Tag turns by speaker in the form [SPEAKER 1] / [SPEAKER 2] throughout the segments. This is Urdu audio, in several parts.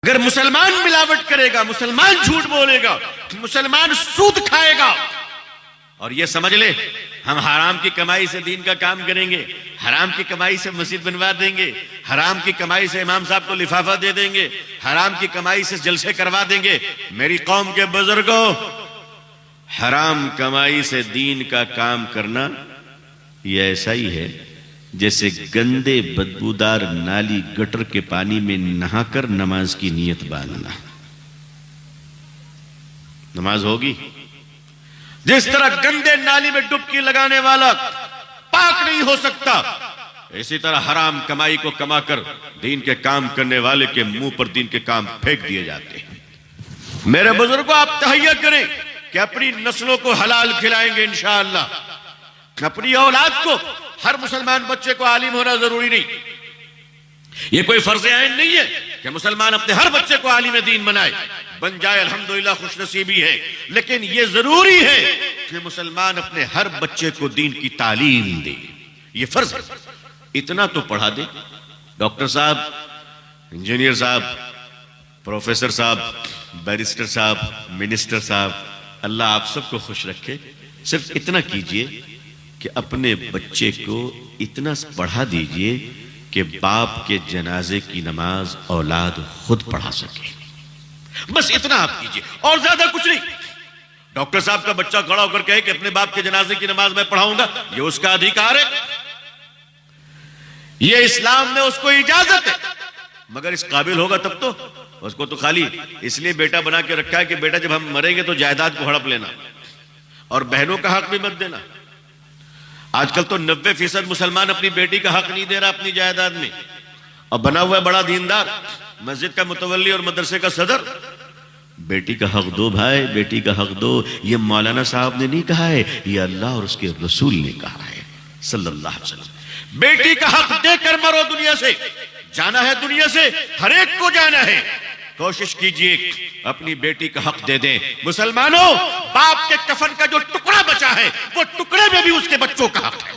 [SPEAKER 1] اگر مسلمان ملاوٹ کرے گا، مسلمان جھوٹ بولے گا، مسلمان سود کھائے گا، اور یہ سمجھ لے ہم حرام کی کمائی سے دین کا کام کریں گے، حرام کی کمائی سے مسجد بنوا دیں گے، حرام کی کمائی سے امام صاحب کو لفافہ دے دیں گے، حرام کی کمائی سے جلسے کروا دیں گے، میری قوم کے بزرگوں، حرام کمائی سے دین کا کام کرنا یہ ایسا ہی ہے جیسے گندے بدبودار نالی گٹر کے پانی میں نہا کر نماز کی نیت باندھنا۔ نماز ہوگی؟ جس طرح گندے نالی میں ڈبکی لگانے والا پاک نہیں ہو سکتا، اسی طرح حرام کمائی کو کما کر دین کے کام کرنے والے کے منہ پر دین کے کام پھینک دیے جاتے ہیں۔ میرے بزرگوں، آپ تہیہ کریں کہ اپنی نسلوں کو حلال کھلائیں گے انشاءاللہ۔ اپنی اولاد کو، ہر مسلمان بچے کو عالم ہونا ضروری نہیں، یہ کوئی فرض عین نہیں ہے کہ مسلمان اپنے ہر بچے کو عالم دین بنائے، بن جائے الحمدللہ خوش نصیبی ہے، لیکن یہ ضروری ہے کہ مسلمان اپنے ہر بچے کو دین کی تعلیم دے، یہ فرض ہے۔ اتنا تو پڑھا دے، ڈاکٹر صاحب، انجینئر صاحب، پروفیسر صاحب، بیرسٹر صاحب، منسٹر صاحب، اللہ آپ سب کو خوش رکھے، صرف اتنا کیجئے کہ اپنے بچے کو اتنا پڑھا دیجئے کہ باپ کے جنازے کی نماز اولاد خود پڑھا سکے، بس اتنا آپ کیجئے، اور زیادہ کچھ نہیں۔ ڈاکٹر صاحب کا بچہ کھڑا ہو کر کہے کہ اپنے باپ کے جنازے کی نماز میں پڑھاؤں گا، یہ اس کا ادھیکار ہے، یہ اسلام نے اس کو اجازت ہے، مگر اس قابل ہوگا تب تو۔ اس کو تو خالی اس لیے بیٹا بنا کے رکھا ہے کہ بیٹا جب ہم مریں گے تو جائیداد کو ہڑپ لینا اور بہنوں کا حق بھی مت دینا۔ آج کل تو 90% مسلمان اپنی بیٹی کا حق نہیں دے رہا اپنی جائیداد میں، اور بنا ہوا ہے بڑا دیندار، مسجد کا متولی اور مدرسے کا صدر۔ بیٹی کا حق دو بھائی، بیٹی کا حق دو، یہ مولانا صاحب نے نہیں کہا ہے، یہ اللہ اور اس کے رسول نے کہا ہے صلی اللہ علیہ وسلم۔ بیٹی کا حق دے کر مرو، دنیا سے جانا ہے، دنیا سے ہر ایک کو جانا ہے، کوشش کیجئے اپنی بیٹی کا حق دے دیں۔ مسلمانوں، باپ کے کفن کا جو ٹکڑا بچا ہے وہ ٹکڑے میں بھی اس کے بچوں کا حق ہے،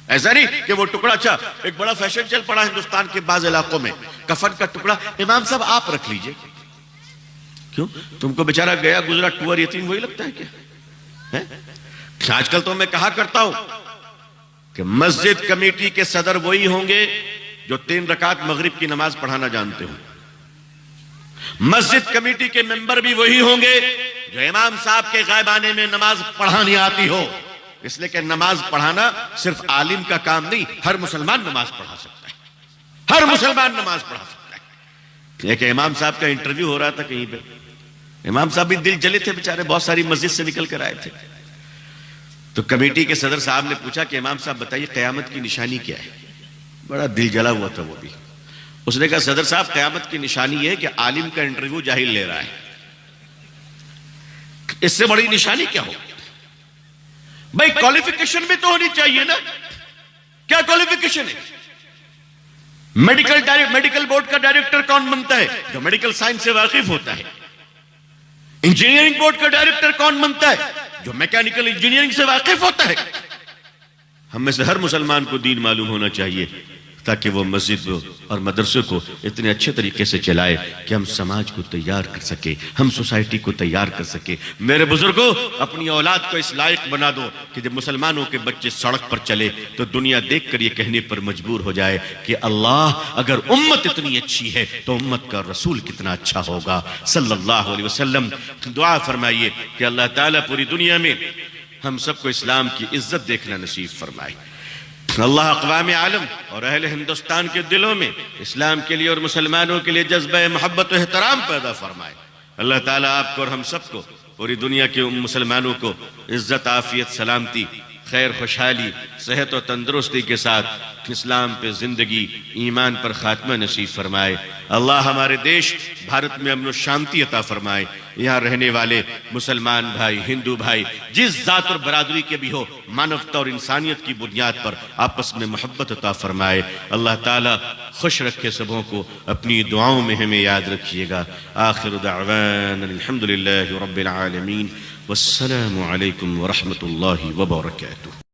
[SPEAKER 1] ایسا نہیں کہ وہ ٹکڑا، اچھا ایک بڑا فیشن چل پڑا ہندوستان کے بعض علاقوں میں، کفن کا ٹکڑا امام صاحب آپ رکھ لیجئے۔ کیوں؟ تم کو بیچارہ گیا گزرا ٹور یتیم وہی لگتا ہے کیا؟ آج کل تو میں کہا کرتا ہوں کہ مسجد کمیٹی کے صدر وہی ہوں گے جو 3 رکعت مغرب کی نماز پڑھانا جانتے ہوں، مسجد کمیٹی کے ممبر بھی وہی ہوں گے جو امام صاحب کے غائبانے میں نماز پڑھانی آتی ہو، اس لیے کہ نماز پڑھانا صرف عالم کا کام نہیں، ہر مسلمان نماز پڑھا سکتا ہے، ہر مسلمان نماز پڑھا سکتا ہے۔ ایک امام صاحب کا انٹرویو ہو رہا تھا کہیں پہ، امام صاحب بھی دل جلے تھے بیچارے، بہت ساری مسجد سے نکل کر آئے تھے، تو کمیٹی کے صدر صاحب نے پوچھا کہ امام صاحب بتائیے قیامت کی نشانی کیا ہے؟ بڑا دل جلا ہوا تھا وہ بھی، اس نے کہا صدر صاحب قیامت کی نشانی یہ ہے کہ عالم کا انٹرویو جاہل لے رہا ہے، اس سے بڑی نشانی کیا ہو؟ بھائی کوالیفیکیشن بھی تو ہونی چاہیے نا، کیا کوالیفیکیشن ہے؟ میڈیکل بورڈ کا ڈائریکٹر کون بنتا ہے؟ جو میڈیکل سائنس سے واقف ہوتا ہے۔ انجینئرنگ بورڈ کا ڈائریکٹر کون بنتا ہے؟ جو میکینیکل انجینئرنگ سے واقف ہوتا ہے۔ ہم میں سے ہر مسلمان کو دین معلوم ہونا چاہیے تاکہ وہ مسجد اور مدرسے کو اتنے اچھے طریقے سے چلائے کہ ہم سماج کو تیار کر سکے، ہم سوسائٹی کو تیار کر سکے۔ میرے بزرگوں، اپنی اولاد کو اس لائق بنا دو کہ جب مسلمانوں کے بچے سڑک پر چلے تو دنیا دیکھ کر یہ کہنے پر مجبور ہو جائے کہ اللہ، اگر امت اتنی اچھی ہے تو امت کا رسول کتنا اچھا ہوگا صلی اللہ علیہ وسلم۔ دعا فرمائیے کہ اللہ تعالیٰ پوری دنیا میں ہم سب کو اسلام کی عزت دیکھنا نصیب فرمائے۔ اللہ اقوام عالم اور اہل ہندوستان کے دلوں میں اسلام کے لیے اور مسلمانوں کے لیے جذبہ محبت و احترام پیدا فرمائے۔ اللہ تعالیٰ آپ کو اور ہم سب کو، پوری دنیا کے مسلمانوں کو عزت، عافیت، سلامتی، خیر، خوشحالی، صحت و تندرستی کے ساتھ اسلام پہ زندگی، ایمان پر خاتمہ نصیب فرمائے۔ اللہ ہمارے دیش بھارت میں امن و شانتی عطا فرمائے۔ یہاں رہنے والے مسلمان بھائی، ہندو بھائی، جس ذات اور برادری کے بھی ہو، مانوتا اور انسانیت کی بنیاد پر آپس میں محبت عطا فرمائے۔ اللہ تعالیٰ خوش رکھے سبوں کو، اپنی دعاؤں میں ہمیں یاد رکھیے گا۔ آخر دعوانا الحمدللہ رب العالمین، والسلام علیکم ورحمۃ اللہ وبرکاتہ۔